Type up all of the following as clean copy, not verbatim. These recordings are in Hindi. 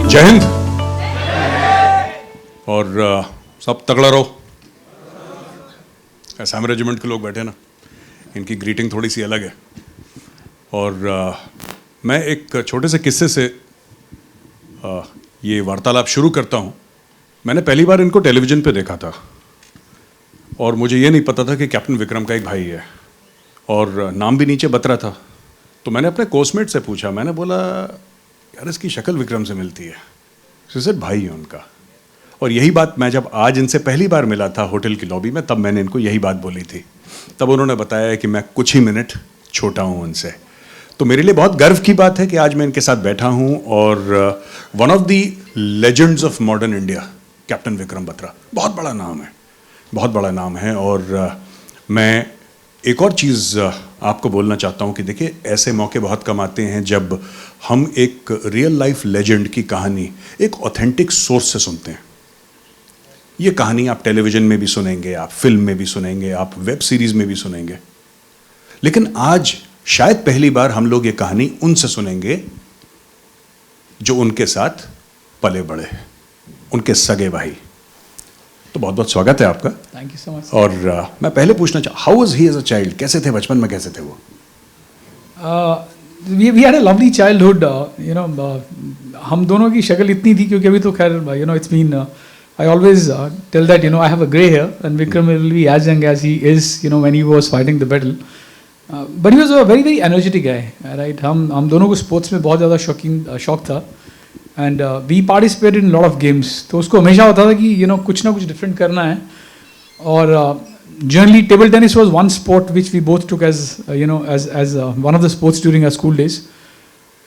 जय हिंद। और सब तगड़ा रहो। असम रेजिमेंट के लोग बैठे ना, इनकी ग्रीटिंग थोड़ी सी अलग है। और मैं एक छोटे से किस्से से ये वार्तालाप शुरू करता हूँ। मैंने पहली बार इनको टेलीविज़न पे देखा था और मुझे ये नहीं पता था कि कैप्टन विक्रम का एक भाई है और नाम भी नीचे बतरा था। तो मैंने अपने कोर्समेट से पूछा, मैंने बोला यार इसकी शक्ल विक्रम से मिलती है। सिर्फ भाई है उनका। और यही बात मैं जब आज इनसे पहली बार मिला था होटल की लॉबी में, तब मैंने इनको यही बात बोली थी। तब उन्होंने बताया कि मैं कुछ ही मिनट छोटा हूँ उनसे। तो मेरे लिए बहुत गर्व की बात है कि आज मैं इनके साथ बैठा हूँ और one of the legends of modern India captain Vikram Batra, बहुत बड़ा नाम है, बहुत बड़ा नाम है। और मैं एक और चीज़ आपको बोलना चाहता हूँ कि देखिए ऐसे मौके बहुत कम आते हैं जब हम एक रियल लाइफ लेजेंड की कहानी एक ऑथेंटिक सोर्स से सुनते हैं। ये कहानी आप टेलीविज़न में भी सुनेंगे, आप फिल्म में भी सुनेंगे, आप वेब सीरीज़ में भी सुनेंगे, लेकिन आज शायद पहली बार हम लोग ये कहानी उनसे सुनेंगे जो उनके साथ पले बड़े हैं, उनके सगे भाई। तो बहुत बहुत स्वागत है आपका। Thank you so much. और मैं पहले पूछना चाहूँ, how was he as a child? कैसे थे बचपन में, कैसे थे वो? We had a lovely childhood. हम दोनों की शक्ल इतनी थी क्योंकि अभी तो खैर it's been I always tell that I have a grey hair and Vikram will be as young as he is when he was fighting the battle. But he was a very very energetic guy, right? हम दोनों को स्पोर्ट्स में बहुत ज़्यादा शौक था and we participated in a lot of games. तो उसको हमेशा होता था कि कुछ ना कुछ डिफरेंट करना है। और generally table tennis was one sport which we both took as as one of the sports during our school days.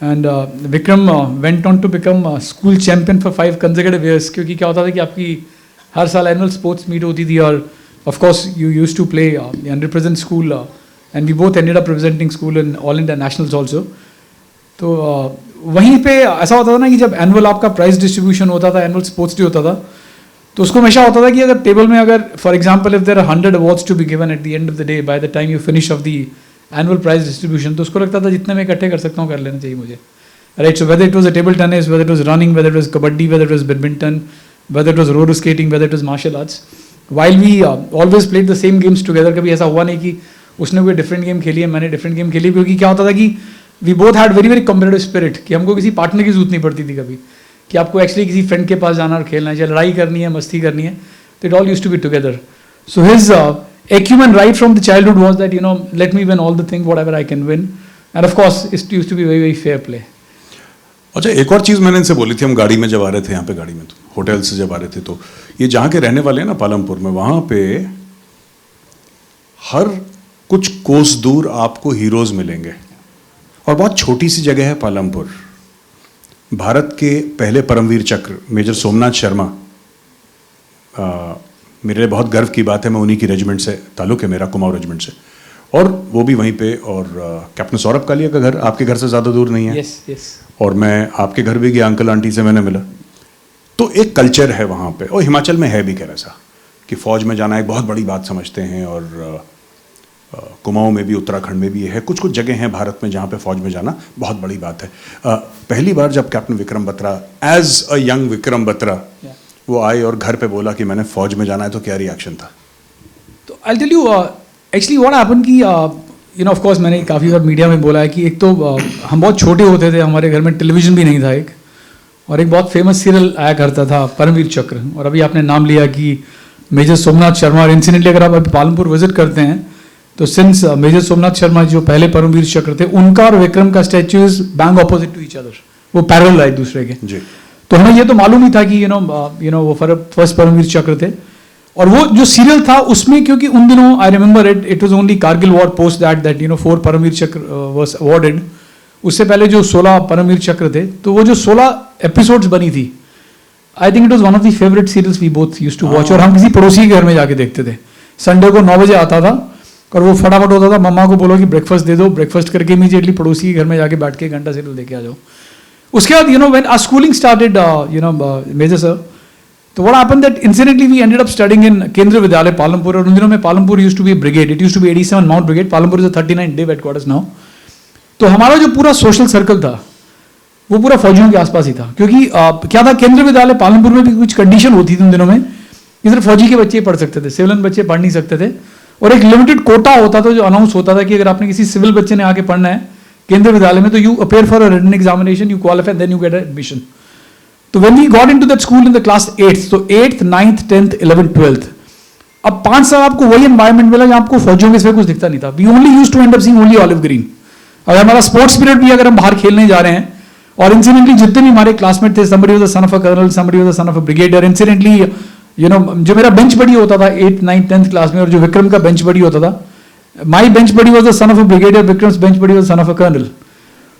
And Vikram went on to become school champion for 5 consecutive years. क्योंकि क्या होता था कि आपकी हर साल एनुअल स्पोर्ट्स मीट होती थी और of course you used to play and represent school and we both ended up representing school in all India nationals also. तो वहीं पे ऐसा होता था ना कि जब एनुअल आपका प्राइज डिस्ट्रीब्यूशन होता था, एनुअल स्पोर्ट्स डे होता था, तो उसको हमेशा होता था कि अगर टेबल में अगर for example if there are 100 awards to be given at the end of the day by the time you finish off the annual prize distribution, तो उसको लगता था जितने मैं इकट्ठे कर सकता हूँ कर लेना चाहिए मुझे, right? So whether it was a table tennis, whether it was running, whether it was kabaddi, whether it was badminton, whether it was roller skating, whether it was martial arts, while we always played the same games together. कभी ऐसा हुआ नहीं कि उसने कोई डिफरेंट गेम खेली है, मैंने डिफरेंट गेम खेली, क्योंकि क्या होता था कि we both had very very competitive spirit कि हमको किसी पार्टनर की जरूरत नहीं पड़ती थी कभी कि आपको एक्चुअली किसी फ्रेंड के पास जाना और खेलना है, चाहे लड़ाई करनी है, मस्ती करनी है, तो it all used to be together. So his acumen right from the childhood was that let me win all the things whatever I can win, and of course it used to be very very fair play. अच्छा, एक और चीज़ मैंने इनसे बोली थी, हम गाड़ी में जब आ रहे थे, यहाँ पे गाड़ी में, तो होटल से जब आ रहे थे, तो ये जहाँ के रहने वाले हैं ना पालमपुर में, वहाँ पे हर कुछ कोस दूर आपको हीरोज मिलेंगे और बहुत छोटी सी जगह है पालमपुर। भारत के पहले परमवीर चक्र मेजर सोमनाथ शर्मा, मेरे लिए बहुत गर्व की बात है, मैं उन्हीं की रेजिमेंट से ताल्लुक़ है मेरा, कुमाऊं रेजिमेंट से, और वो भी वहीं पे। और कैप्टन सौरभ कालिया का घर आपके घर से ज़्यादा दूर नहीं है। yes, yes. और मैं आपके घर भी गया, अंकल आंटी से मैंने मिला। तो एक कल्चर है वहाँ पे, और हिमाचल में है भी खैर ऐसा कि फ़ौज में जाना एक बहुत बड़ी बात समझते हैं, और कुमाऊं में भी, उत्तराखंड में भी है, कुछ कुछ जगह हैं भारत में जहाँ पे फ़ौज में जाना बहुत बड़ी बात है। पहली बार जब captain Vikram Batra as a young Vikram Batra वो आए और घर पे बोला कि मैंने फौज में जाना है, तो क्या रिएक्शन था? तो I tell you actually what happened कि ऑफ कोर्स मैंने काफ़ी बार मीडिया में बोला है कि एक तो हम बहुत छोटे होते थे, हमारे घर में टेलीविज़न भी नहीं था एक, और एक बहुत फेमस सीरियल आया करता था परमवीर चक्र। और अभी आपने नाम लिया कि मेजर सोमनाथ शर्मा, और इंसिडेंटली अगर आप अभी पालमपुर विजिट करते हैं तो सिंस मेजर सोमनाथ शर्मा जो पहले परमवीर चक्र थे, उनका और विक्रम का statue is bang opposite to each other, वो पैरेलल है एक दूसरे के जी। तो हमें ये तो मालूम ही था कि वो फर्स्ट परमवीर चक्र थे। और वो जो सीरियल था उसमें, क्योंकि उन दिनों I remember it was only Kargil war post that 4 Paramvir Chakra was awarded. उससे पहले जो 16 परमवीर चक्र थे, तो वो जो 16 एपिसोड्स बनी थी, I think it was one of the favourite serials we both used to watch. और हम किसी पड़ोसी के घर में जाके देखते थे, संडे को 9 बजे आता था और वो फटाफट होता था, मम्मा को बोलो कि ब्रेकफास्ट दे दो, ब्रेकफास्ट करके इमीडिएटली पड़ोसी के घर में जाके बैठ के 1 घंटा सीरियल देके आ जाओ। उसके बाद when our schooling started, Major sir, तो what happened that incidentally we ended up studying in केंद्रीय विद्यालय पालमपुर। और उन दिनों में Palampur used to be a brigade, it used to be 87 Mount Brigade, Palampur is a 39 Div headquarters now। तो हमारा जो पूरा सोशल सर्कल था वो पूरा फौजियों के आसपास ही था, क्योंकि क्या था, केंद्रीय विद्यालय पालनपुर में भी कुछ कंडीशन होती थी उन दिनों में कि सिर्फ फौजी के बच्चे पढ़ सकते थे, सिविलियन बच्चे पढ़ नहीं सकते थे, और एक लिमिटेड कोटा होता था जो अनाउंस होता था कि अगर आपने किसी सिविल बच्चे ने आके पढ़ना है केंद्रीय विद्यालय में तो you appear for a written examination, you qualify, then you get admission. तो when we got into that school in the class 8th, तो 8th 9th 10th 11th 12th, अब 5 साल आपको वही एनवायरमेंट मिला जहां आपको फौजियों के सिवा कुछ दिखता नहीं था. We only used to end up seeing only olive green. अगर हमारा स्पोर्ट्स पीरियड भी अगर हम बाहर खेलने जा रहे हैं, और इंसिडेंटली जितने भी हमारे क्लासमेट थे, somebody was the son of a colonel, somebody was the son of a brigadier. Incidentally जो मेरा बेंच बडी होता था 8th 9th 10th क्लास में, और जो विक्रम का बेंच बडी होता था, my bench buddy was the son of a brigadier, Vikram's bench buddy was son of a colonel.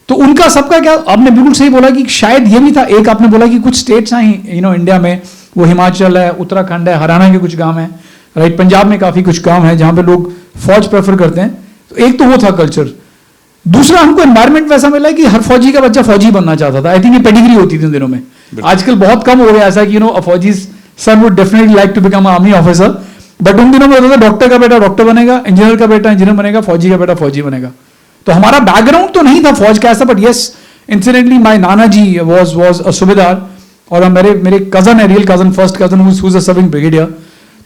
तो उनका सबका क्या, आपने बिल्कुल सही बोला कि शायद ये भी था. एक आपने बोला कि कुछ स्टेट्स हैं इंडिया में, वो हिमाचल है, उत्तराखंड है, हरियाणा के कुछ गांव हैं, राइट, पंजाब में काफी कुछ गांव हैं जहां पे लोग फौज प्रेफर करते हैं. तो एक तो वो था कल्चर. दूसरा हमको एनवायरमेंट वैसा मिला कि हर फौजी का बच्चा फौजी बनना चाहता था. आई थिंक ये पेडिग्री होती थी उन दिनों में. आजकल बहुत कम हो गया ऐसा कि अ फौजी son would definitely like to become army officer, but उन दिनों में होता था डॉक्टर का बेटा डॉक्टर बनेगा, इंजीनियर का बेटा इंजीनियर बनेगा, फौजी का बेटा फौजी बनेगा. तो हमारा बैकग्राउंड तो नहीं था फौज का ऐसा, but yes, incidentally my Nana ji was a सूबेदार, और मेरे कजन है, real cousin, first cousin who is a serving brigadier.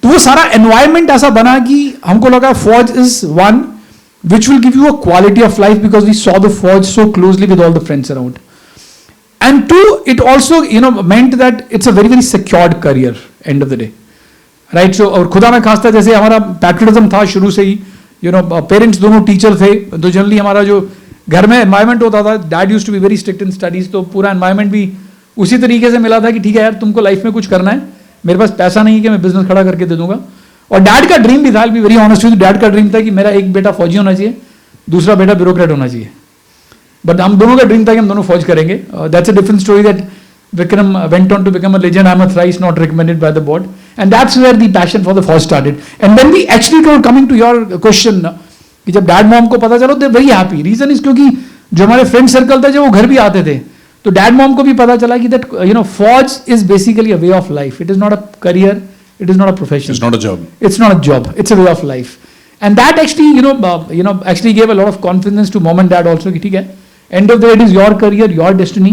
तो वो सारा एनवायरमेंट ऐसा बना कि हमको लगा फौज is one which will give you a quality of life, because we saw the forge so closely with all the friends around. And two, it also meant that it's a very very secured career end of the day, right? So और खुदा में खास्ता जैसे हमारा पैट्रियटिज्म था शुरू से ही, पेरेंट्स दोनों टीचर थे, तो जनरली हमारा जो घर में एनवायरमेंट होता था, dad used to be very strict in studies, तो पूरा एनवायरमेंट भी उसी तरीके से मिला था कि ठीक है यार, तुमको लाइफ में कुछ करना है, मेरे पास पैसा नहीं है कि मैं बिजनेस खड़ा करके दे दूंगा. और डैड का ड्रीम भी था, B very honest with, dad का ड्रीम था कि मेरा एक बेटा फौजी होना चाहिए, दूसरा बेटा ब्यूरोक्रेट होना चाहिए. बट हम दोनों का ड्रीम था कि हम दोनों फौज करेंगे. That's a different story that Vikram went on to become a legend. I am thrice not recommended by the board, and that's where the passion for the फौज started. And when we actually coming to your question, कि जब डैड मॉम को पता चलो, they very happy. Reason is क्योंकि जो हमारे फ्रेंड सर्कल था, जो वो घर भी आते थे, तो डैड मॉम को भी पता चला कि दैट फौज is basically a way of life. It is not a career, it is not a profession, it's not a job, it's not a job, it's a way of life. And that actually actually gave a lot of confidence to mom and dad also, ki theek hai, end of the day it is your career, your destiny,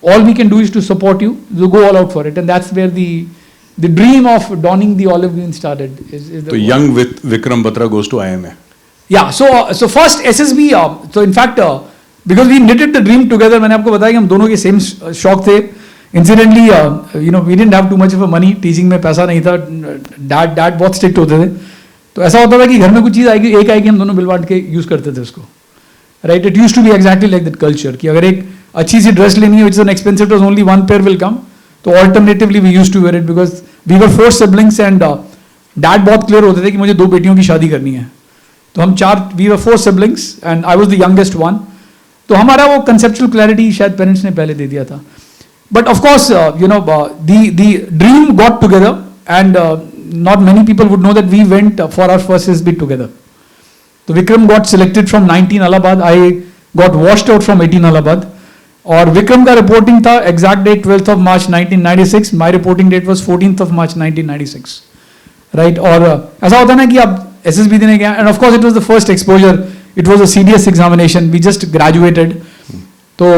all we can do is to support you, so go all out for it. And that's where the dream of donning the olive green started. So young with Vikram Batra goes to IMA. Yeah, so first SSB, so in fact because we knitted the dream together, मैंने आपको बताया कि हम दोनों के same शौक थे. Incidentally we didn't have too much of a money, teaching में पैसा नहीं था, डैड बहुत स्ट्रिक्ट होते थे, तो ऐसा होता था कि घर में कुछ चीज़ आएगी, एक आएगी, हम दोनों बिल बांट के यूज़ करते थे उसको, right. It used to be exactly like that culture, कि अगर एक अच्छी सी ड्रेस लेनी है which is an expensive dress, only one pair will come, तो alternatively we used to wear it, because we were 4 siblings, and dad बहुत क्लियर होते थे कि मुझे 2 बेटियों की शादी करनी है. तो हम 4, we were 4 siblings and I was the youngest one. तो हमारा वो कंसेप्चुअल क्लैरिटी शायद पेरेंट्स ने पहले दे दिया था. But of course, the dream got together, and not many people would know that we went for our first SSB together. So Vikram got selected from 19 Allahabad, I got washed out from 18 Allahabad. और विक्रम का रिपोर्टिंग था exact date 12th of March 1996, my reporting date was 14th of March 1996, right. और ऐसा होता है ना कि आप SSB देने गया, and of course it was the first exposure, it was a CDS examination, we just graduated. तो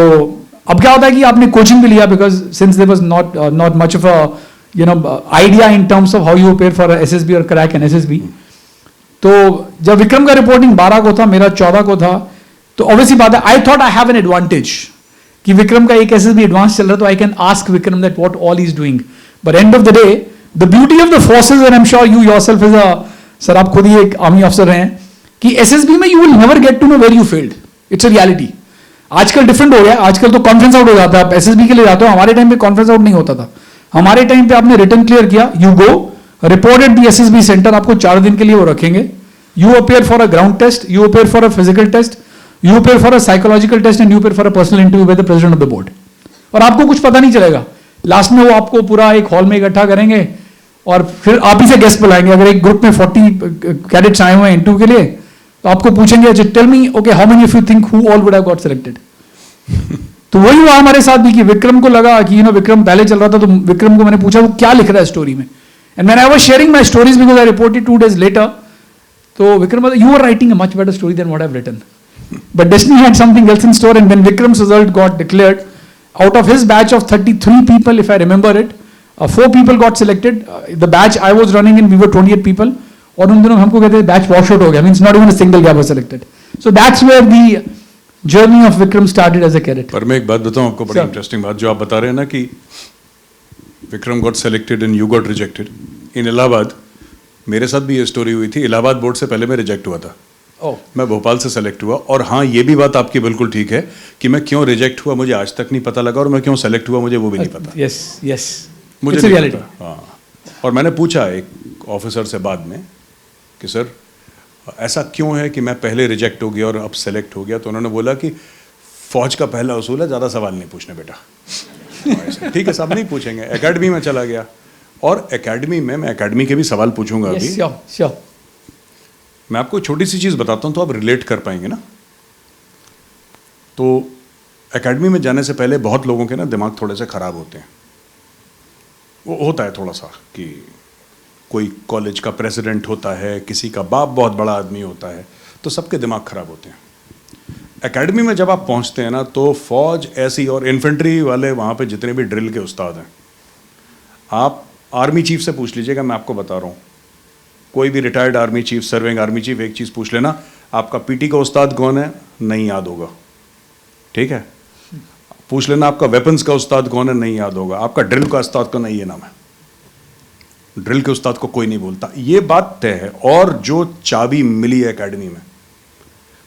अब क्या होता है कि आपने कोचिंग भी लिया, because since there was not much of a idea in terms of how you prepare for SSB और क्रैक एन SSB. तो जब विक्रम का रिपोर्टिंग 12 को था, मेरा 14 को था, तो ऑब्वियसली बात है, I thought I have an advantage कि विक्रम का एक SSB एडवांस चल रहा है, तो I can ask Vikram that what all is doing. But and of the day the beauty of the forces, and I am sure you yourself is a, sir आप खुद ही एक आर्मी अफसर हैं, कि SSB में you will never get to know where you failed. It's a reality. आजकल डिफरेंट हो गया, आजकल तो कॉन्फ्रेंस आउट हो जाता है, आप SSB के लिए जाते हो. हमारे टाइम पे कॉन्फ्रेंस आउट नहीं होता था. हमारे टाइम पे आपने रिटर्न क्लियर किया, you go report at the SSB centre, आपको 4 दिन के लिए वो रखेंगे. You appear for a ground test, you appear for a physical test, you appear for a psychological test, and you appear for a personal interview with the president of the board. और आपको कुछ पता नहीं चलेगा. लास्ट में वो आपको पूरा एक हॉल में इकट्ठा करेंगे, और फिर आप ही से गेस्ट बुलाएंगे. अगर एक ग्रुप में 40 कैडेट्स आए हुए हैं इंटरव्यू के लिए, तो आपको पूछेंगे, tell me okay how many of you think who all would have got selected. तो वही हुआ हमारे साथ भी, कि विक्रम को लगा कि विक्रम पहले चल रहा था, तो विक्रम को मैंने पूछा वो क्या लिख रहा है स्टोरी में, and when I was sharing my stories because I reported 2 days later, तो Vikram you are writing a much better story than what I have written, but destiny had something else in store. And when Vikram's result got declared, out of his batch of 33 people, if I remember it, 4 people got selected. The batch I was running in, we were 28 people. और उन दिनों हमको कहते थे बैच वॉश आउट हो गया, means not even a single guy was selected. So that's where the journey of Vikram started as a cadet. पर मैं एक बात बताऊं आपको, बड़ी इंटरेस्टिंग बात जो आप बता रहे हैं ना कि Vikram got selected and you got rejected in Allahabad. मेरे साथ भी ये स्टोरी हुई थी. इलाहाबाद बोर्ड से पहले मैं रिजेक्ट हुआ था. मैं भोपाल से सेलेक्ट हुआ. और हाँ, ये भी बात आपकी बिल्कुल ठीक है कि मैं क्यों रिजेक्ट हुआ मुझे आज तक नहीं पता लगा, और मैं क्यों सेलेक्ट हुआ मुझे वो भी नहीं पता. यस यस, मुझे नहीं पता. हाँ, और मैंने पूछा एक ऑफिसर से बाद में कि सर ऐसा क्यों है कि मैं पहले रिजेक्ट हो गया और अब सेलेक्ट हो गया. तो उन्होंने बोला कि फौज का पहला उसूल है ज़्यादा सवाल नहीं पूछने बेटा. ठीक है, सब नहीं पूछेंगे. एकेडमी में चला गया और एकेडमी में मैं एकेडमी के भी सवाल पूछूंगा अभी. श्योर. मैं आपको छोटी सी चीज़ बताता हूँ तो आप रिलेट कर पाएंगे ना. तो एकेडमी में जाने से पहले बहुत लोगों के ना दिमाग थोड़े से ख़राब होते हैं. वो होता है थोड़ा सा कि कोई कॉलेज का प्रेसिडेंट होता है, किसी का बाप बहुत बड़ा आदमी होता है, तो सबके दिमाग ख़राब होते हैं. एकेडमी में जब आप पहुंचते हैं ना तो फौज ऐसी, और इन्फेंट्री वाले वहाँ पे जितने भी ड्रिल के उस्ताद हैं, आप आर्मी चीफ से पूछ लीजिएगा. मैं आपको बता रहा हूँ, कोई भी retired army chief, serving army chief, एक चीज़ पूछ लेना, आपका पीटी का उस्ताद कौन है, नहीं याद होगा. ठीक है. पूछ लेना आपका वेपन्स का उस्ताद कौन है, नहीं याद होगा. आपका ड्रिल का उस्ताद का नहीं, ये नाम है. ड्रिल के उस्ताद को कोई नहीं बोलता. ये बात तय है. और जो चाबी मिली है एकेडमी में,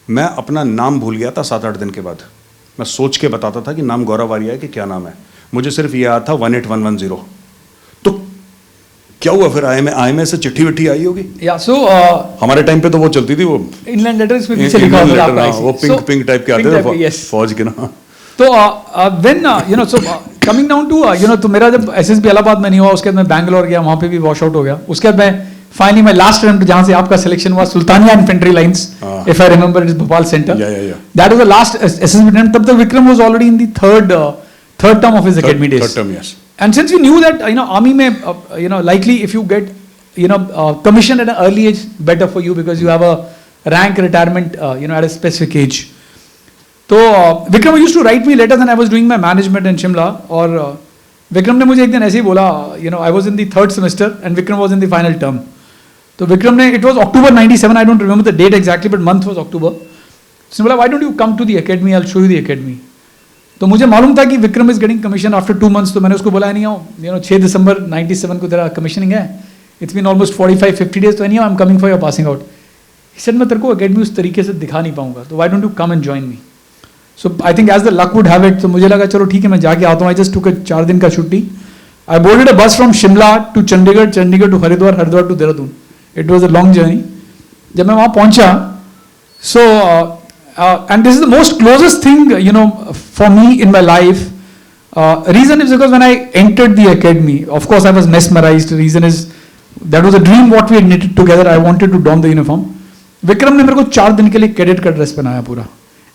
मैं अपना नाम भूल गया था 7-8 दिन के बाद. मैं सोच के बताता था कि नाम गौरव आर्या है कि क्या नाम है. मुझे सिर्फ ये याद था 18110. तो क्या हुआ फिर? आई से चिट्ठी विट्ठी आई होगी. या सो हमारे टाइम पे तो वो चलती थी, वो इनलैंड लेटर्स में पीछे लिखा होता था, वो पिंक टाइप के आते थे फौज के ना. तो when you know, so coming down to you know, तो मेरा जब एसएसबी इलाहाबाद में नहीं हुआ, उसके बाद मैं बैंगलोर गया, वहाँ पे भी वॉश आउट हो गया. उसके बाद मैं फाइनली मैं लास्ट अटेम्प्ट जहाँ से आपका सिलेक्शन हुआ, Sultania infantry lines, if I remember, it is Bhopal centre. That was the last SSB attempt. तब तक Vikram was already in the third term of his academy days. Third term, yes. And since we knew that, you know, army में, you know, likely if you get, you know, commissioned at an early age, better for you because you have a rank retirement, you know, at a specific age. So Vikram used to write me letters and I was doing my management in Shimla. और Vikram ने मुझे एक दिन ऐसे ही बोला, you know, I was in the 3rd semester and Vikram was in the final term. तो Vikram ने, it was October 97, I don't remember the date exactly, but month was October. उसने बोला, why don't you come to the academy? I'll show you the academy. तो मुझे मालूम था कि Vikram is getting commission after 2 months. तो मैंने उसको बोला, नहीं आओ, यू नो 6 दिसंबर 97 को तेरा कमीशनिंग है, इट्स बीन ऑलमोस्ट 45-50 days, तो नहीं I am coming for your passing out. He said मैं तेरे को अकेडमी उस तरीके से दिखा नहीं पाऊंगा, तो why don't you come and join me. So I think as the luck would have it, तो मुझे लगा चलो ठीक है मैं जाके आता हूँ. आई जस्ट टुक 4 दिन का छुट्टी. आई boarded a bus from Shimla to Chandigarh, Chandigarh to Haridwar, Haridwar to Dehradun. It was a long journey. जब मैं वहाँ पहुँचा, सो and this is the most closest thing, you know, for me in my life. Reason is because when I entered the academy, of course I was mesmerized. Reason is that was a dream what we had knitted together. I wanted to don the uniform. Vikram ने मेरे को 4 दिन के लिए कैडेट का ड्रेस पहनाया पूरा.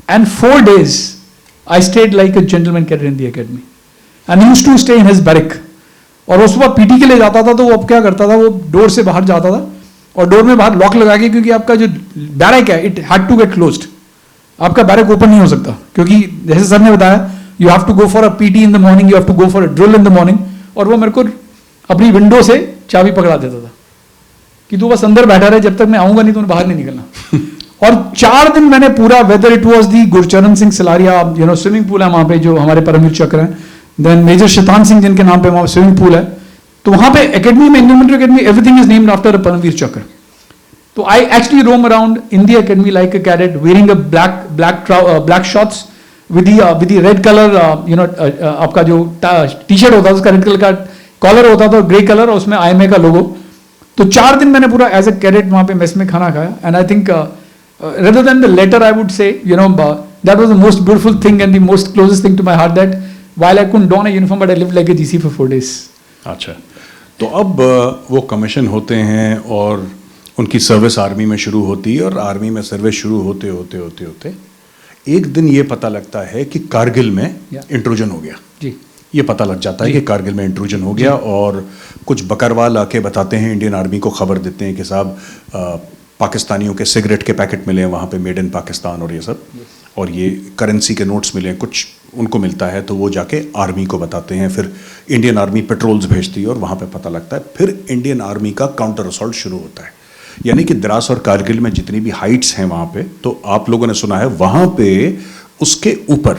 And 4 days I stayed like a gentleman cadet in the academy. And he used to stay in his barrack. और वो सुबह पीटी के लिए जाता था, तो वो अब क्या करता था, वो डोर से बाहर जाता था और डोर में बाहर लॉक लगा के, क्योंकि आपका जो बैरक है, it had to get closed. आपका बैरक ओपन नहीं हो सकता, क्योंकि जैसे सर ने बताया, you have to go for a PT in the morning, you have to go for a drill in the morning. और वो मेरे को अपनी विंडो से चाबी पकड़ा देता था कि तू बस अंदर बैठा रहे, जब तक मैं आऊंगा नहीं तो बाहर नहीं निकलना. और 4 दिन मैंने पूरा, whether it was the Gurcharan Singh Silaria, you know, swimming pool है वहाँ पे जो हमारे परमवीर चक्र हैं, देन मेजर शैतान सिंह जिनके नाम पे वहाँ स्विमिंग पूल है, तो वहाँ पे एकेडमी में, Indian military academy, everything is named after a Paramvir Chakra. So I actually roam around in the academy like a cadet, wearing a black shorts with the red color, you know, आपका जो टी-शर्ट होता था उसका रेड कलर का कॉलर होता था, ग्रे कलर, और उसमें IMA का लोगो. तो 4 दिन मैंने पूरा एज ए कैडेट वहाँ पे मेस में खाना खाया. And I think rather than the letter, I would say, you know, that was the most beautiful thing and the most closest thing to my heart, that while I couldn't don a uniform, but I lived like a GC for 4 days. अच्छा, तो अब वो कमीशन होते हैं और उनकी सर्विस आर्मी में शुरू होती है, और आर्मी में सर्विस शुरू होते होते होते होते एक दिन ये पता लगता है कि कारगिल में इंट्रूजन हो गया. जी, ये पता लग जाता है कि कारगिल में इंट्रूजन हो गया. और कुछ बकरवाल आके बताते हैं, इंडियन आर्मी को खबर देते हैं कि साहब पाकिस्तानियों के सिगरेट के पैकेट मिले हैं वहाँ पे, मेड इन पाकिस्तान, और ये सब, और ये करेंसी के नोट्स मिले हैं, कुछ उनको मिलता है तो वो जाके आर्मी को बताते हैं, फिर इंडियन आर्मी पेट्रोल्स भेजती है और वहाँ पे पता लगता है, फिर इंडियन आर्मी का काउंटर असॉल्ट शुरू होता है। यानी कि द्रास और कारगिल में जितनी भी हाइट्स हैं वहाँ पे, तो आप लोगों ने सुना है वहाँ पे उसके ऊपर,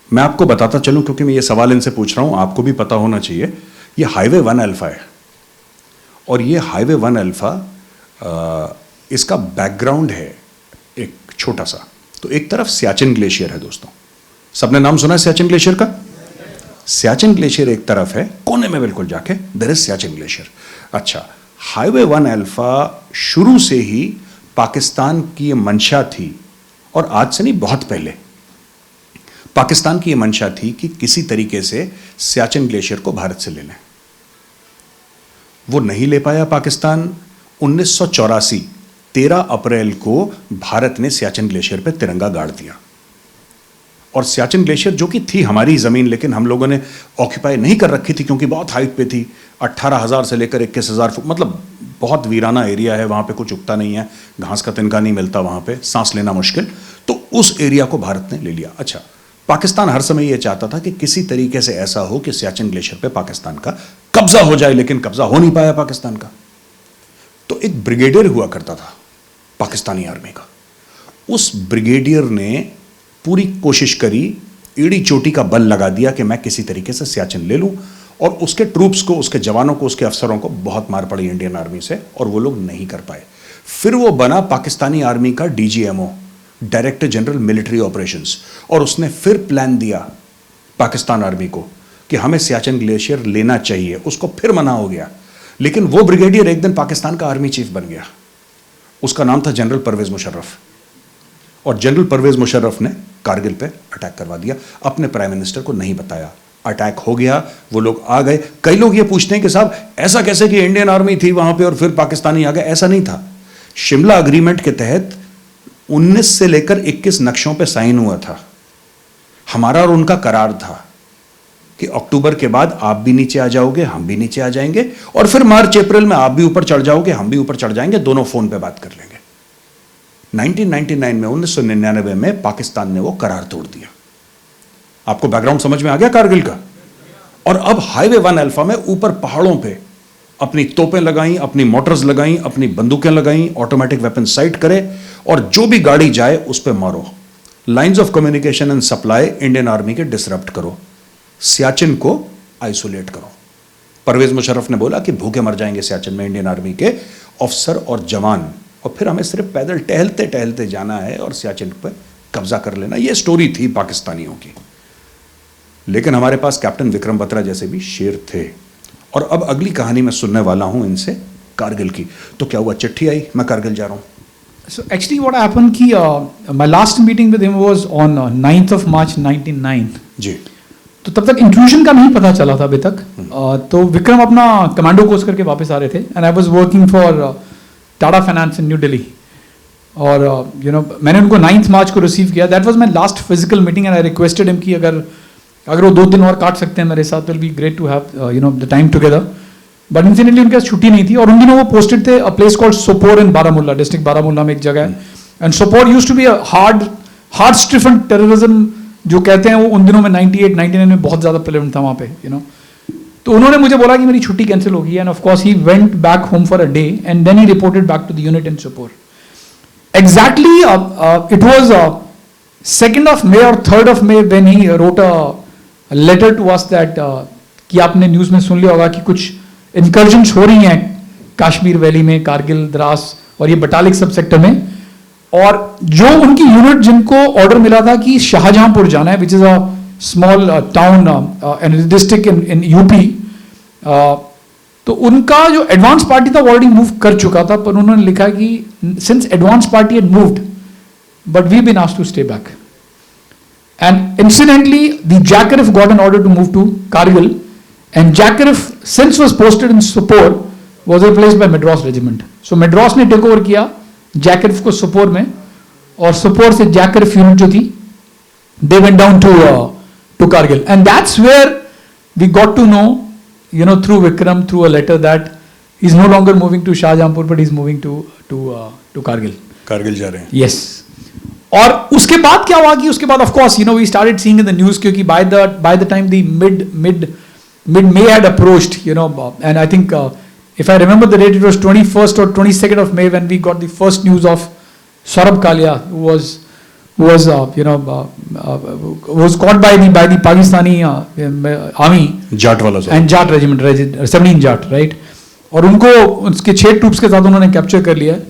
मैं आपको बताता चलूँ क्योंकि मैं ये सवाल इनसे पूछ रहा हूँ, आपको भी पता होना चाहिए, ये हाईवे 1 अल्फा है और ये हाईवे 1 अल्फा इसका बैकग्राउंड है एक छोटा सा। तो एक तरफ सियाचिन ग्लेशियर है दोस्तों, सबने नाम सुना है सियाचिन ग्लेशियर का? सियाचिन ग्लेशियर एक तरफ है कोने में बिल्कुल जाके, देयर इज सियाचिन ग्लेशियर। अच्छा, हाईवे 1 अल्फा शुरू से ही पाकिस्तान की ये मंशा थी, और आज से नहीं बहुत पहले पाकिस्तान की ये मंशा थी कि किसी तरीके से सियाचिन ग्लेशियर को भारत से ले लें। वो नहीं ले पाया पाकिस्तान। 1984 13 अप्रैल को भारत ने सियाचिन ग्लेशियर पे तिरंगा गाड़ दिया, और सियाचिन ग्लेशियर जो कि थी हमारी जमीन, लेकिन हम लोगों ने ऑक्यूपाई नहीं कर रखी थी क्योंकि बहुत हाइट पे थी, 18,000 से लेकर 21,000 फुट, मतलब बहुत वीराना एरिया है, वहां पे कुछ उगता नहीं है, घास का तिनका नहीं मिलता, वहां पे सांस लेना मुश्किल, तो उस एरिया को भारत ने ले लिया। अच्छा, पाकिस्तान हर समय यह चाहता था कि किसी तरीके से ऐसा हो कि सियाचिन ग्लेशियर पे पाकिस्तान का कब्जा हो जाए, लेकिन कब्जा हो नहीं पाया पाकिस्तान का। तो एक ब्रिगेडियर हुआ करता था पाकिस्तानी आर्मी का, उस ब्रिगेडियर ने पूरी कोशिश करी, ईड़ी चोटी का बल लगा दिया कि मैं किसी तरीके से सियाचिन ले लूं, और उसके ट्रूप्स को, उसके जवानों को, उसके अफसरों को बहुत मार पड़ी इंडियन आर्मी से, और वो लोग नहीं कर पाए। फिर वो बना पाकिस्तानी आर्मी का DGMO, director general military operations, और उसने फिर प्लान दिया पाकिस्तान आर्मी को कि हमें सियाचिन ग्लेशियर लेना चाहिए। उसको फिर मना हो गया, लेकिन वो ब्रिगेडियर एक दिन पाकिस्तान का आर्मी चीफ बन गया, उसका नाम था जनरल परवेज मुशर्रफ, और जनरल परवेज मुशर्रफ ने कारगिल पे अटैक करवा दिया, अपने प्राइम मिनिस्टर को नहीं बताया। अटैक हो गया, वो लोग आ गए। कई लोग ये पूछते हैं कि साहब ऐसा कैसे कि इंडियन आर्मी थी वहां पे और फिर पाकिस्तानी आ गए? ऐसा नहीं था। शिमला अग्रीमेंट के तहत 19 से लेकर 21 नक्शों पे साइन हुआ था, हमारा और उनका करार था कि अक्टूबर के बाद आप भी नीचे आ जाओगे, हम भी नीचे आ जाएंगे, और फिर मार्च अप्रैल में आप भी ऊपर चढ़ जाओगे, हम भी ऊपर चढ़ जाएंगे, दोनों फोन पे बात कर लेंगे। 1999 में, 1999 में पाकिस्तान ने वो करार तोड़ दिया। आपको बैकग्राउंड समझ में आ गया कारगिल का? और अब हाईवे 1 अल्फा में ऊपर पहाड़ों पे अपनी तोपें लगाई, अपनी मोटर्स लगाई, अपनी बंदूकें लगाई, ऑटोमेटिक वेपन साइट करे, और जो भी गाड़ी जाए उस पर मारो। Lines of communication and supply Indian army के डिसरप्ट करो, सियाचिन को आइसोलेट करो। परवेज मुशर्रफ ने बोला कि भूखे मर जाएंगे सियाचिन में इंडियन आर्मी के ऑफिसर और जवान, और फिर हमें सिर्फ पैदल टहलते टहलते जाना है और सियाचिन पर कब्जा कर लेना। यह स्टोरी थी पाकिस्तानियों की। लेकिन हमारे पास कैप्टन विक्रम बत्रा जैसे भी शेर थे। और अब अगली कहानी मैं सुनने वाला हूं इनसे कारगिल की। तो क्या हुआ, चिट्ठी आई, मैं कारगिल जा रहा हूं। So actually what happened कि my last meeting with him was on 9th of March 1999. जी। तो तब तक इंट्रूजन का नहीं पता चला था अभी तक। तो विक्रम अपना कमांडो कोर्स करके वापस आ रहे थे, and I was working for Tata finance in new Delhi. और मैंने उनको 9th मार्च को रिसीव किया। That was my last physical meeting, and I requested him कि अगर वो 2 दिन और काट सकते हैं मेरे साथ, will be great to have the time together. But incidentally उनके पास छुट्टी नहीं थी, और उन दिनों वो पोस्टेड थे a place called Sopore in Baramulla, district Baramulla में एक जगह है। And Sopore used to be a hard stricken terrorism जो कहते हैं, वो उन दिनों में 98 99 में बहुत ज्यादा प्रेवलेंट था वहाँ पे, तो उन्होंने मुझे बोला कि मेरी छुट्टी कैंसिल होगी, and of course he went back home for a day, and then he reported back to the unit in Sopore. Exactly it was 2nd of May और 3rd of May when he wrote a letter to us that कि आपने न्यूज में सुन लिया होगा कि कुछ इनकर्जन्स हो रही हैं कश्मीर वैली में, कारगिल, द्रास और ये बटालिक सब सेक्टर में। और जो उनकी यूनिट जिनको ऑर्डर मिला था कि शाहजहांपुर जाना है, which is a small town and district in UP, तो उनका जो एडवांस पार्टी था वो ऑलरेडी मूव कर चुका था, पर उन्होंने लिखा कि since advance party had moved but we been asked to stay back. And incidentally, the JACRF got an order to move to Kargil, and JACRF, since was posted in Sopore, was replaced by Madras Regiment. So Madras ने take over किया JACRF को Sopore में, और Sopore से JACRF unit जो थी, they went down to Kargil, and that's where we got to know, through Vikram, through a letter, that he's no longer moving to Shahjahanpur, but he's moving to Kargil. Kargil जा रहे हैं। Yes. और उसके बाद क्या हुआ कि उसके बाद of course you know we started seeing in the news, क्योंकि by the time the mid May had approached, you know, and I think if I remember the date, it was 21st or 22nd of May when we got the first news of Saurabh Kalia, who was caught by the Pakistani army, Jat वाला sir, and Jat regiment, 17 Jat, right? और उनको उसके 6 ट्रूप्स के साथ उन्होंने कैप्चर कर लिया.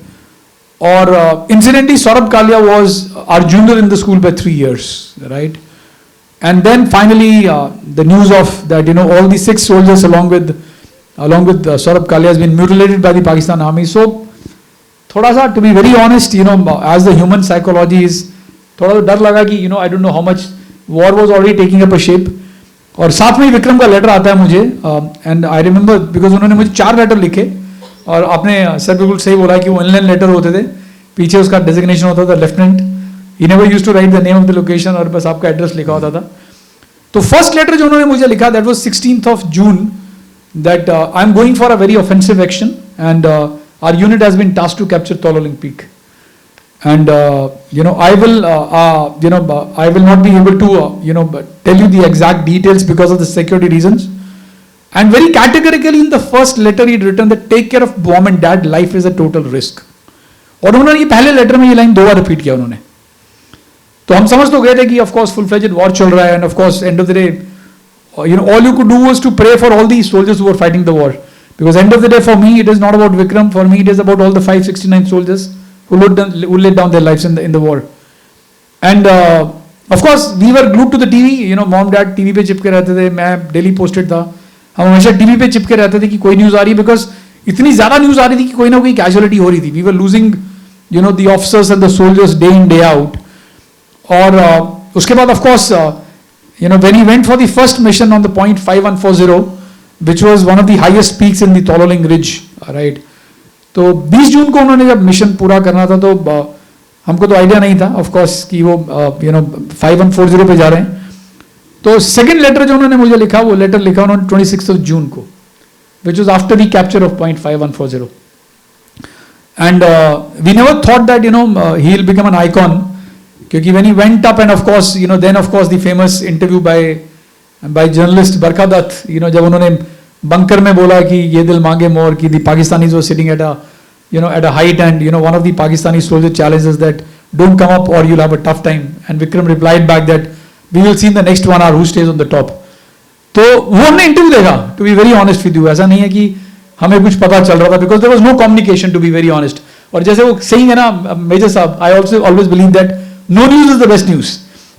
और incidentally Saurabh Kalia was our junior in the school by 3 years, right? And then finally, the news of that, you know, all the 6 soldiers along with Saurabh Kalia has been mutilated by the Pakistan army. So, thoda sa, to be very honest, you know, as the human psychology is, thoda डर लगा कि, you know, I don't know how much war was already taking up a shape. और साथ में विक्रम का लेटर आता है मुझे, and I remember because उन्होंने मुझे 4 लेटर लिखे, और आपने सर बिल्कुल सही बोला कि वो इनलाइन लेटर होते थे, पीछे उसका डेजिग्नेशन होता था lieutenant. He never used to write the name of the location, और बस आपका एड्रेस लिखा होता था. तो फर्स्ट लेटर जो उन्होंने मुझे लिखा, that was 16th of June, that I am going for a very offensive action and our unit has been tasked to capture Tololing Peak, and you know I will I will not be able to tell you the exact details because of the security reasons. And very categorically in the first letter he had written that take care of mom and dad, life is a total risk. और उन्होंने ये पहले लेटर में ये लाइन 2 बार रिपीट किया उन्होंने. तो हम समझ तो गए थे कि of course full fledged war चल रहा है, and of course end of the day you know all you could do was to pray for all the soldiers who were fighting the war, because end of the day for me it is not about Vikram, for me it is about all the 569 soldiers who laid down their lives in the war. And of course we were glued to the TV, you know, mom dad TV पे चिपके रहते थे, मैं डेली पोस्टेड था, हम हमेशा टीवी पे चिपके रहते थे कि कोई न्यूज़ आ रही है, बिकॉज इतनी ज़्यादा न्यूज़ आ रही थी कि कोई ना कोई कैजुअलिटी हो रही थी. We were losing you know the officers and the soldiers day in day out. और उसके बाद of course you know when he went for the first mission on the point 5140, which was one of the highest peaks in the Tololing Ridge, right? तो 20 जून को उन्होंने जब मिशन पूरा करना था, तो हमको तो आइडिया नहीं था ऑफ कोर्स कि वो यू नो 5140 पे जा रहे हैं. तो सेकंड लेटर जो उन्होंने मुझे लिखा, वो लेटर लिखा उन्होंने 26 of June को, which was after the capture of point 5140. And we never thought that you know he'll become an icon, क्योंकि when he went up and of course you know then of course the famous interview by journalist Barkha Dutt, you know जब उन्होंने बंकर में बोला कि ये दिल मांगे मोर, कि the Pakistanis were sitting at a height, and you know one of the Pakistani soldiers challenges that don't come up or you'll have a tough time, and Vikram replied back that we will see in the next 1 hour who stays on the top. तो वो हमने इंटरव्यू देखा, to be very honest with you, ऐसा नहीं है कि हमें कुछ पता चल रहा था, because there was no communication, to be very honest. और जैसे वो saying है ना मेजर साहब, I also always believe that no news is the best news,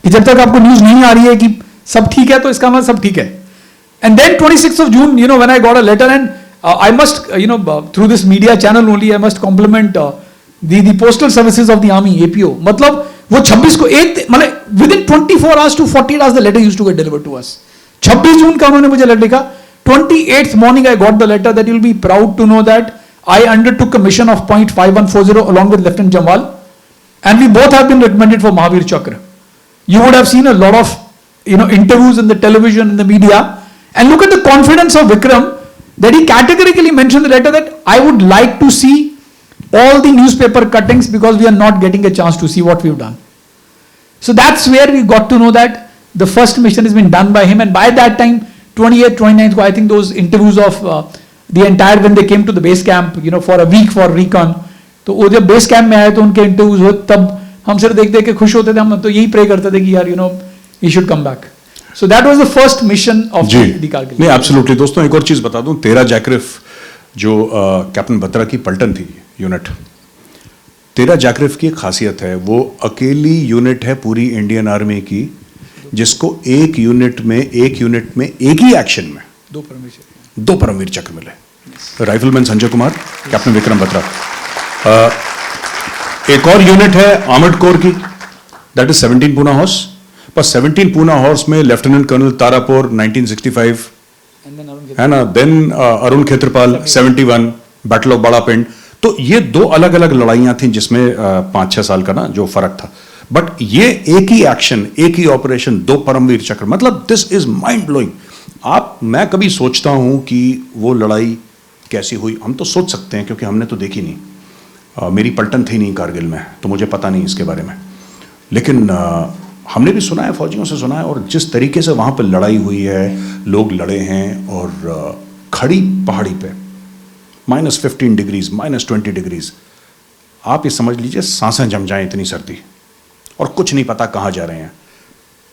कि जब तक आपको न्यूज नहीं आ रही है कि सब ठीक है तो इसका मतलब सब ठीक है. And then 26th of June, you know, when I got a letter, and I must, you know, through this media channel only, I must compliment the postal services of the army, APO. मतलब वो 26 को मतलब within 24 hours to 48 hours the letter used to get delivered to us. 26 जून का उन्होंने मुझे लेटर लिखा. 28th morning I got the letter that you'll be proud to know that I undertook a mission of point 5140 along with Lieutenant Jamwal, and we both have been recommended for Mahavir Chakra. You would have seen a lot of you know interviews in the television, in the media, and look at the confidence of Vikram, that he categorically mentioned in the letter that I would like to see all the newspaper cuttings because we are not getting a chance to see what we've done. So that's where we got to know that the first mission has been done by him, and by that time 28th 29th I think those interviews of the entire, when they came to the base camp, you know, for a week for recon, तो वो जब बेस कैंप में आए तो उनके इंटरव्यूज हुए, तब हम सिर्फ देख देख के खुश होते थे, हम तो यही प्रे करते थे कि यार you know he should come back. So that was the first mission of the Kargil. नहीं, एब्सोल्युटली. दोस्तों एक और चीज बता दूं, 13 जैकरिफ जो कैप्टन बत्रा की पलटन थी यूनिट, 13 जैकरिफ की एक खासियत है, वो अकेली यूनिट है पूरी इंडियन आर्मी की जिसको एक यूनिट में एक ही एक्शन में 2 परमवीर चक्र मिले. Rifleman Sanjay Kumar, captain Vikram Batra. एक और यूनिट है आर्मर्ड कोर की, दैट इज 17 पूना हॉर्स, पर 17 पूना हॉर्स में लेफ्टिनेंट कर्नल तारापुर 1965 है ना, then Arun Khetarpal 71, battle of Bara Pind. तो ये 2 अलग अलग लड़ाइयां थी जिसमें 5-6 साल का ना जो फर्क था, बट ये एक ही एक्शन, एक ही ऑपरेशन, 2 परमवीर चक्र. मतलब दिस इज माइंड ब्लोइंग. मैं कभी सोचता हूं कि वो लड़ाई कैसी हुई, हम तो सोच सकते हैं क्योंकि हमने तो देखी नहीं. मेरी पलटन थी नहीं कारगिल में, तो मुझे पता नहीं इसके बारे में. लेकिन हमने भी सुना है, फौजियों से सुना है, और जिस तरीके से वहाँ पर लड़ाई हुई है, लोग लड़े हैं, और खड़ी पहाड़ी पे -15 डिग्रीज, -20 डिग्रीज, आप ये समझ लीजिए सांसें जम जाएं, इतनी सर्दी, और कुछ नहीं पता कहाँ जा रहे हैं।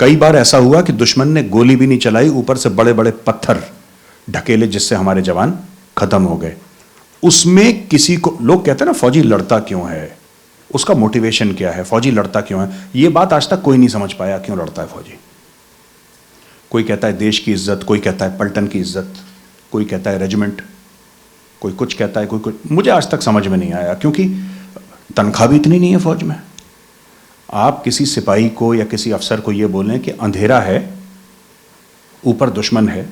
कई बार ऐसा हुआ कि दुश्मन ने गोली भी नहीं चलाई, ऊपर से बड़े बड़े पत्थर ढकेले, जिससे हमारे जवान खत्म हो गए। उसमें किसी को, लोग कहते हैं ना फौजी लड़ता क्यों है, उसका मोटिवेशन क्या है, फौजी लड़ता क्यों है, ये बात आज तक कोई नहीं समझ पाया क्यों लड़ता है फौजी। कोई कहता है देश की इज्जत, कोई कहता है पलटन की इज्जत, कोई कहता है रेजिमेंट, कोई कुछ कहता है, कोई कुछ, मुझे आज तक समझ में नहीं आया, क्योंकि तनख्वाह भी इतनी नहीं है फौज में। आप किसी सिपाही को या किसी अफसर को ये बोलें कि अंधेरा है, ऊपर दुश्मन है,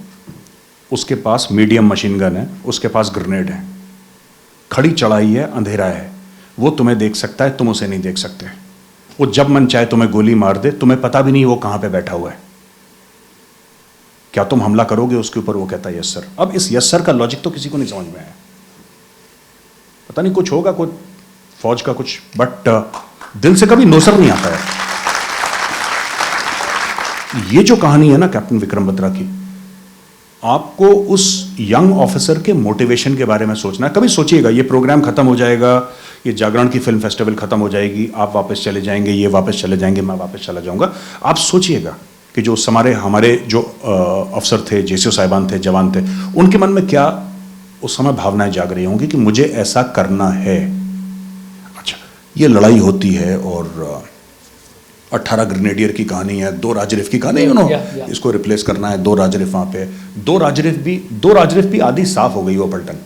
उसके पास मीडियम मशीन गन है, उसके पास ग्रेनेड है, खड़ी चढ़ाई है, अंधेरा है, वो तुम्हें देख सकता है, तुम उसे नहीं देख सकते। वो जब मन चाहे तुम्हें गोली मार दे, तुम्हें पता भी नहीं वो कहां पे बैठा हुआ है। क्या तुम हमला करोगे उसके ऊपर? वो कहता है यस सर। अब इस यस सर का लॉजिक तो किसी को नहीं समझ में आया, पता नहीं कुछ होगा, कुछ फौज का कुछ, बट दिल से कभी नो सर नहीं आता है। ये जो कहानी है ना कैप्टन विक्रम बत्रा की, आपको उस यंग ऑफिसर के मोटिवेशन के बारे में सोचना है। कभी सोचिएगा, ये प्रोग्राम खत्म हो जाएगा, ये जागरण की फिल्म फेस्टिवल खत्म हो जाएगी, आप वापस चले जाएंगे, ये वापस चले जाएंगे, मैं वापस चला जाऊंगा। आप सोचिएगा कि जो हमारे जो अफसर थे, जेसीओ साहिबान थे, जवान थे, उनके मन में क्या उस समय भावनाएं जाग रही होंगी कि मुझे ऐसा करना है। अच्छा, ये लड़ाई होती है और 18 ग्रेनेडियर की कहानी है, 2 राजरिफ की कहानी, इसको रिप्लेस करना है, 2 राजरिफ वहाँ पे, 2 राजरिफ भी आधी साफ हो गई वो पलटन।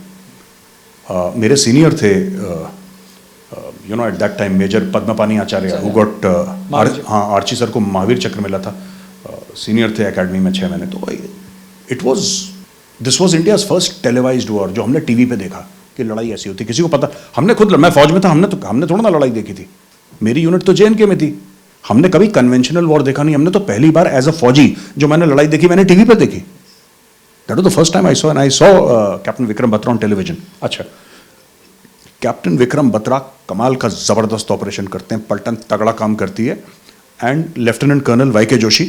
मेरे सीनियर थे at that time major Padmapani Acharya, who got, हाँ, आर्ची सर को महावीर चक्र मिला था, सीनियर थे एकेडमी में 6 महीने। तो this was India's first televised war, जो हमने टीवी पे देखा कि लड़ाई ऐसी होती, किसी को पता, हमने खुद, मैं फौज में था, हमने थोड़ा ना लड़ाई देखी थी, मेरी यूनिट तो JNK में थी, हमने कभी कन्वेंशनल वॉर देखा नहीं, हमने तो पहली बार एज अ फौजी जो मैंने लड़ाई देखी, मैंने टीवी पर देखी। That was the first time I saw captain Vikram Batra on television. अच्छा, कैप्टन विक्रम बत्रा कमाल का जबरदस्त ऑपरेशन करते हैं, पलटन तगड़ा काम करती है, and lieutenant colonel YK Joshi,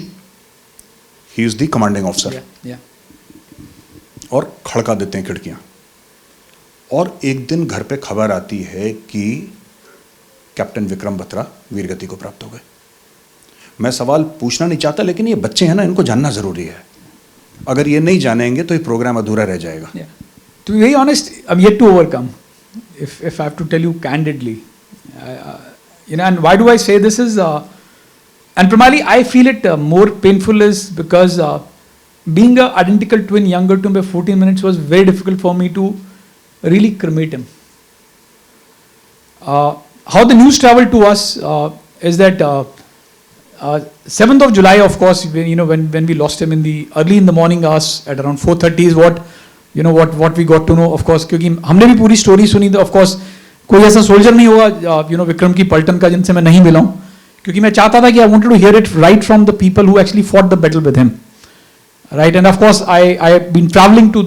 he is the commanding officer, और खड़का देते हैं खिड़कियां। और एक दिन घर पे खबर आती है कि कैप्टन विक्रम बत्रा वीरगति को प्राप्त हो गए। मैं सवाल पूछना नहीं चाहता, लेकिन ये बच्चे हैं ना, इनको जानना जरूरी है। अगर ये नहीं जानेंगे तो ये प्रोग्राम अधूरा रह जाएगा। To be very honest, I'm yet to overcome. If I have to tell you candidly, and why do I say this is, and primarily I feel it more painful is because being an identical twin younger to him by 14 minutes was very difficult for me to really cremate him. How the news traveled to us is that 7th of July, of course, when we lost him early in the morning hours at around 4:30 is what we got to know, of course, क्योंकि हमने भी पूरी स्टोरी सुनी थी। of course कोई ऐसा सोल्जर नहीं होगा विक्रम की पलटन का जिनसे मैं नहीं मिला हूँ, क्योंकि मैं चाहता था कि I wanted to hear it right from the people who actually fought the battle with him, right? And of course I have been traveling to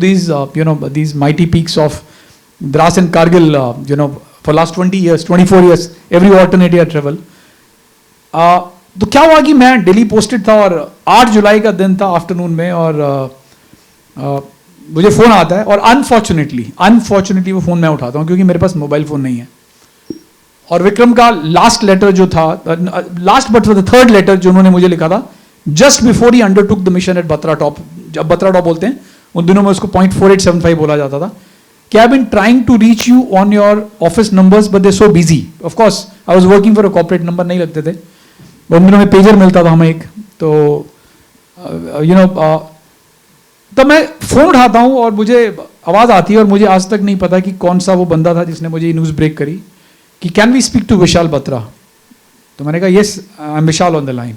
these mighty peaks of Dras and Kargil for last 20 years, 24 years, every alternate year travel. तो क्या हुआ कि मैं दिल्ली पोस्टेड था और 8 जुलाई का दिन था आफ्टरनून में, और मुझे फ़ोन आता है, और अनफॉर्चुनेटली वो फ़ोन मैं उठाता हूँ क्योंकि मेरे पास मोबाइल फ़ोन नहीं है। और विक्रम का लास्ट लेटर जो था, last but the third letter जो उन्होंने मुझे लिखा था just before he undertook the mission at Batra top, जब बत्रा टॉप बोलते हैं, उन दिनों में उसको .4875 बोला जाता था, कि I have been trying to reach you on your office numbers but they so busy. Of course I was working for a corporate, number नहीं लगते थे, उन दिनों में पेजर मिलता था हमें एक, तो तब मैं फ़ोन उठाता हूँ और मुझे आवाज़ आती है, और मुझे आज तक नहीं पता कि कौन सा वो बंदा था जिसने मुझे ये न्यूज़ ब्रेक करी कि कैन वी स्पीक टू विशाल बत्रा। तो मैंने कहा yes, I am Vishal on the line.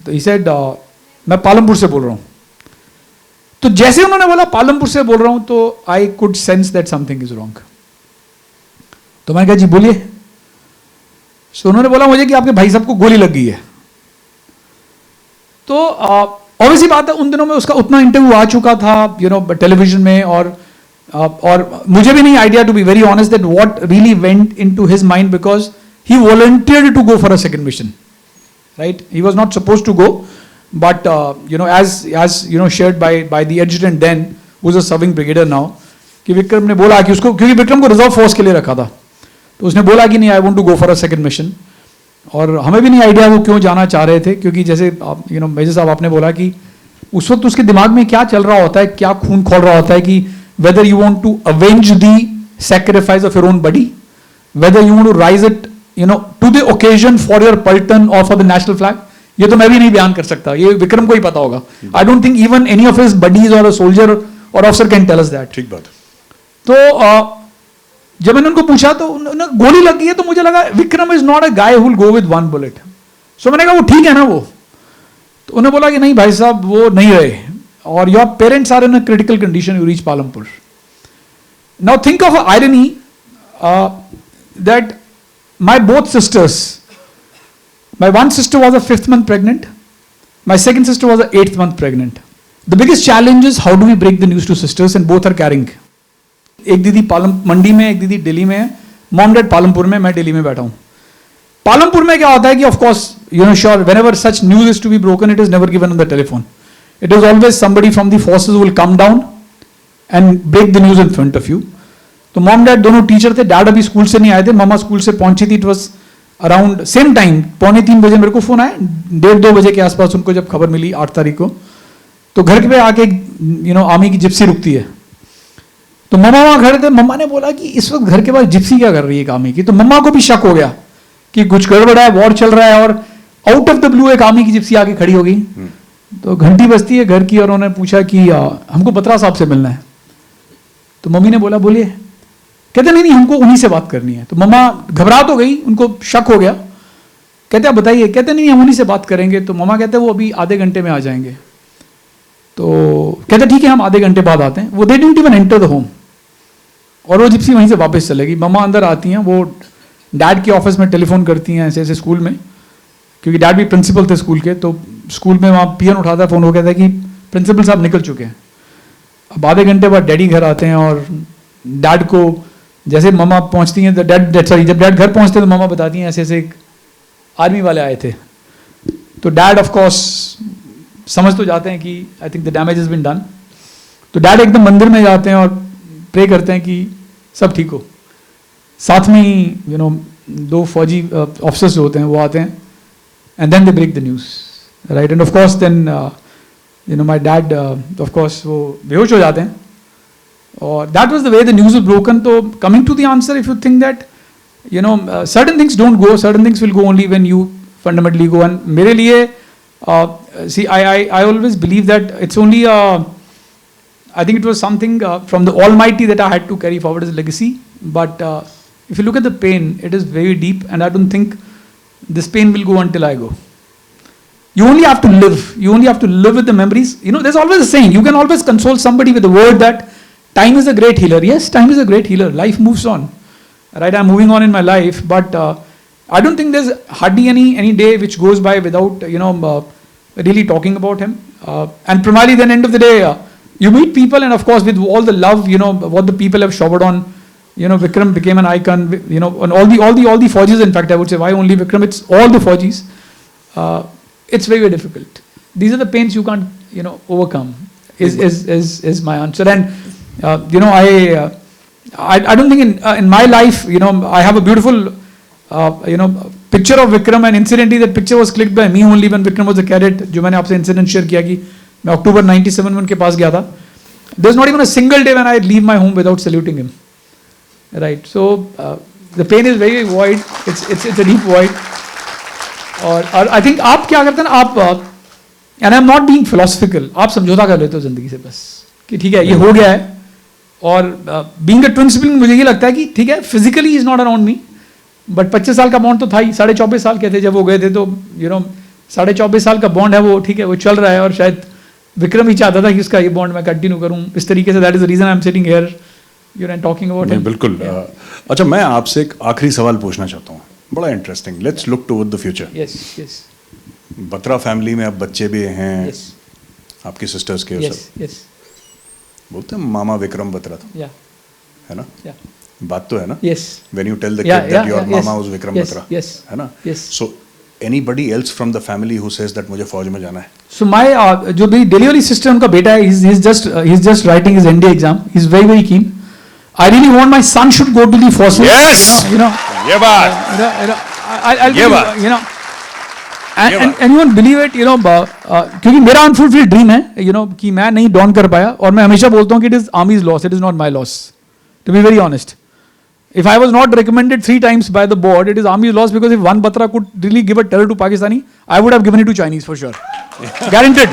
तो ही सेड मैं पालमपुर से बोल रहा हूँ। तो जैसे उन्होंने बोला पालमपुर से बोल रहा हूँ, तो I could sense that something is wrong. तो मैंने कहा जी बोलिए। तो उन्होंने बोला मुझे कि आपके भाई साहब को गोली लग गई है। तो ऑब्वियसली बात है, उन दिनों में उसका उतना इंटरव्यू आ चुका था टेलीविजन में, और मुझे भी नहीं idea, to be very honest, that what really went into his mind, because he volunteered to go for a second mission, right? He was not supposed to go, but as shared by the adjutant then, who's a serving brigadier now, कि विक्रम ने बोला कि उसको, क्योंकि विक्रम को रिजर्व फोर्स के लिए रखा था, तो उसने बोला कि नहीं, I want to go for a second mission. और हमें भी नहीं आइडिया वो क्यों जाना चाह रहे थे, क्योंकि जैसे मेजर साहब आपने बोला कि उस वक्त उसके दिमाग में क्या चल रहा होता है, क्या खून खोल रहा होता है कि whether you want to avenge the sacrifice of your own body, whether you want to rise it to the occasion for your Paltan or for the national flag. ये तो मैं भी नहीं बयान कर सकता, ये विक्रम को ही पता होगा. I don't think even any of his buddies or a soldier or officer can tell us that. ठीक बात. तो जब मैंने उनको पूछा तो उन्हें गोली लग गई है, तो मुझे लगा Vikram is not a guy who will go with one bullet. So मैंने कहा वो ठीक है ना वो, तो उन्होंने बोला कि नहीं भाई साहब वो नहीं रहे, और your parents are in a critical condition, you reach Palampur. Now think of an irony that my both sisters, my one sister was a 5th month pregnant, my second sister was a 8th month pregnant. The biggest challenge is how do we break the news to sisters, and both are carrying. एक दीदी मंडी में, एक दीदी दिल्ली में है, मॉम डैड पालमपुर में, मैं दिल्ली में बैठा हूँ. पालमपुर में क्या होता है कि of course sure whenever such news is to be broken, it is never given on the telephone. It is always somebody from the forces who will come down and break the news in front of you. तो मॉम डैड दोनों टीचर थे. डैड अभी स्कूल से नहीं आए थे, मम्मा स्कूल से पहुंची थी. It was around same time, 2:45 बजे मेरे को फोन आया, 1:30-2 बजे के आसपास उनको जब खबर मिली 8 तारीख को, तो घर पे आके आर्मी की जिप्सी रुकती है. तो मम्मा वहां खड़े थे. मम्मा ने बोला कि इस वक्त घर के पास जिप्सी क्या कर रही है आर्मी की. तो मम्मा को भी शक हो गया कि कुछ गड़बड़ है, वॉर चल रहा है, और आउट ऑफ द ब्लू एक आर्मी की जिप्सी आके खड़ी हो गई. तो घंटी बजती है घर की, और उन्होंने पूछा कि हमको बत्रा साहब से मिलना है. तो मम्मी ने बोला बोलिए. कहते नहीं हमको उन्हीं से बात करनी है. तो मम्मा घबरा तो गई, उनको शक हो गया. कहते आप बताइए. कहते नहीं हम उन्हीं से बात करेंगे. तो मम्मा कहते वो अभी आधे घंटे में आ जाएंगे. तो कहते ठीक है हम आधे घंटे बाद आते हैं. वो they didn't even enter the home, और वो जिप्सी वहीं से वापस चलेगी. मम्मा अंदर आती हैं, वो डैड के ऑफिस में टेलीफोन करती हैं ऐसे ऐसे स्कूल में, क्योंकि डैड भी प्रिंसिपल थे स्कूल के. तो स्कूल में वहाँ पीएन उठाता है, फोन हो कहता है कि प्रिंसिपल साहब निकल चुके हैं. अब आधे घंटे बाद डैडी घर आते हैं, और डैड को जैसे मम्मा पहुंचती हैं, तो जब डैड घर पहुंचते हैं तो मम्मा बताती हैं ऐसे ऐसे एक आर्मी वाले आए थे. तो डैड ऑफ कोर्स समझ तो जाते हैं कि I think the damage has been done. तो डैड एकदम मंदिर में जाते हैं और प्रे करते हैं कि सब ठीक हो. साथ में ही 2 फौजी ऑफिसर्स जो होते हैं वो आते हैं, and then they break the news, right. And of course then my dad of course वो बेहोश हो जाते हैं. Or that was the way the news was broken. So coming to the answer, if you think that certain things don't go, certain things will go only when you fundamentally go. And मेरे लिए see I always believe that it's only I think it was something from the Almighty that I had to carry forward as a legacy. But if you look at the pain, it is very deep, and I don't think this pain will go until I go. You only have to live. You only have to live with the memories. There's always a saying. You can always console somebody with the word that time is a great healer. Yes, time is a great healer. Life moves on, right? I'm moving on in my life, but I don't think there's hardly any day which goes by without really talking about him. And primarily, then end of the day, you meet people, and of course, with all the love, what the people have showered on. Vikram became an icon. And all the Faujis. In fact, I would say, why only Vikram? It's all the Faujis. It's very, very difficult. These are the pains you can't overcome. Is my answer. And I don't think in my life, I have a beautiful, picture of Vikram, and incidentally that picture was clicked by me only when Vikram was a cadet. जो मैंने आपसे incident share किया कि मैं October 97 में उनके पास गया था. There's not even a single day when I leave my home without saluting him. Right. So the pain is very void. It's a deep void. और I think आप क्या करते हैं ना, आप and I'm not being philosophical. आप समझौता कर लेते हो जिंदगी से बस कि ठीक है ये हो गया है. और बीइंग अ ट्विन सिबलिंग मुझे ये लगता है कि ठीक है physically is not around me, but 25 साल का बॉन्ड तो था ही. 24.5 साल के थे जब वो गए थे, तो 24.5 साल का बॉन्ड है वो, ठीक है वो चल रहा है. और शायद विक्रम ही चाहता था कि उसका ये बॉन्ड मैं कंटिन्यू करूं इस तरीके से. That is the reason I am sitting here talking about him. बिल्कुल. अच्छा, मैं आपसे एक आखिरी सवाल पूछना चाहता हूँ, बड़ा interesting. Let's look toward the future. Yes. Batra family में अब बच्चे भी हैं, आपकी सिस्टर्स के. यस. बोलते हैं मामा विक्रम बत्रा था, या है ना. बात तो है ना? Yes. When you tell the Yeah, kid that yeah, your yeah, mama yes, was Vikram yes, Batra, yes, है ना? yes. So anybody else from the family who says that मुझे फौज में जाना है? So my जो मेरी डेली वाली सिस्टर उनका बेटा है, he's just writing his NDA exam. He's very very keen. I really want my son should go to the forces. Yes! You know. ये बात. I'll ये tell बात. you know. ये And you won't believe it, you know, क्योंकि मेरा अनफुलफिल्ड ड्रीम है, you know, कि मैं नहीं डॉन कर पाया, और मैं हमेशा बोलता हूँ कि it is army's loss, it is not my loss. To be very honest, if I was not recommended 3 times by the board, it is army's loss, because if one Batra could really give a terror to Pakistani, I would have given it to Chinese for sure, guaranteed.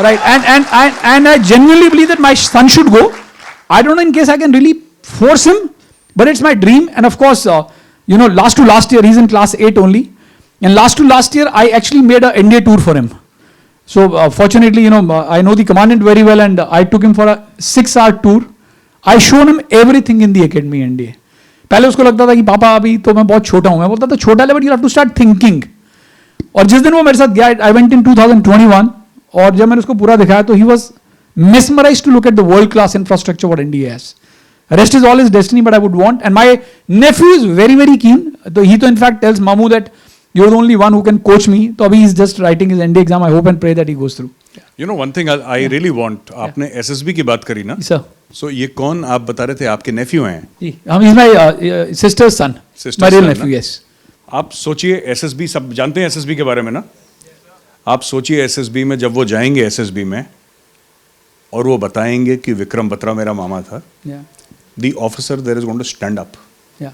Right? And I genuinely believe that my son should go. I don't know in case I can really force him, but it's my dream. And of course, you know, last to last year, he's in class 8 only. And last to last year, I actually made an NDA tour for him. So fortunately, you know, I know the commandant very well, and I took him for a 6-hour tour. I showed him everything in the academy NDA. पहले उसको लगता था कि पापा अभी तो मैं बहुत छोटा हूँ, मैं बोलता था छोटा है, but you have to start thinking. और जिस दिन वो मेरे साथ गया, I went in 2021, और जब मैंने उसको पूरा दिखाया तो he was mesmerized to look at the world class infrastructure what NDA has. Rest is all his destiny, but I would want. And my nephew is very very keen. So he in fact tells Mamu that you're the only one who can coach me. So abhi he's just writing his NDA exam. I hope and pray that he goes through. You know one thing I really want. आपने SSB की बात करी ना? Sir. So ये कौन आप बता रहे थे आपके nephew हैं? जी, he's my sister's son. Sister's my real son, nephew, ना? yes. आप सोचिए SSB, सब जानते हैं SSB के बारे में ना? आप सोचिए SSB में जब वो जाएंगे SSB में और वो बताएंगे कि विक्रम बत्रा मेरा मामा था, Yeah. the officer there is going to stand up. Yeah.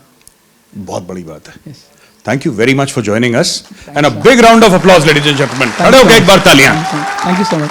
बहुत बड़ी बात है. Yes. Thank you very much for joining us and a big round of applause, ladies and gentlemen. खड़े you होकर so एक बार तालियां. Thank you so much.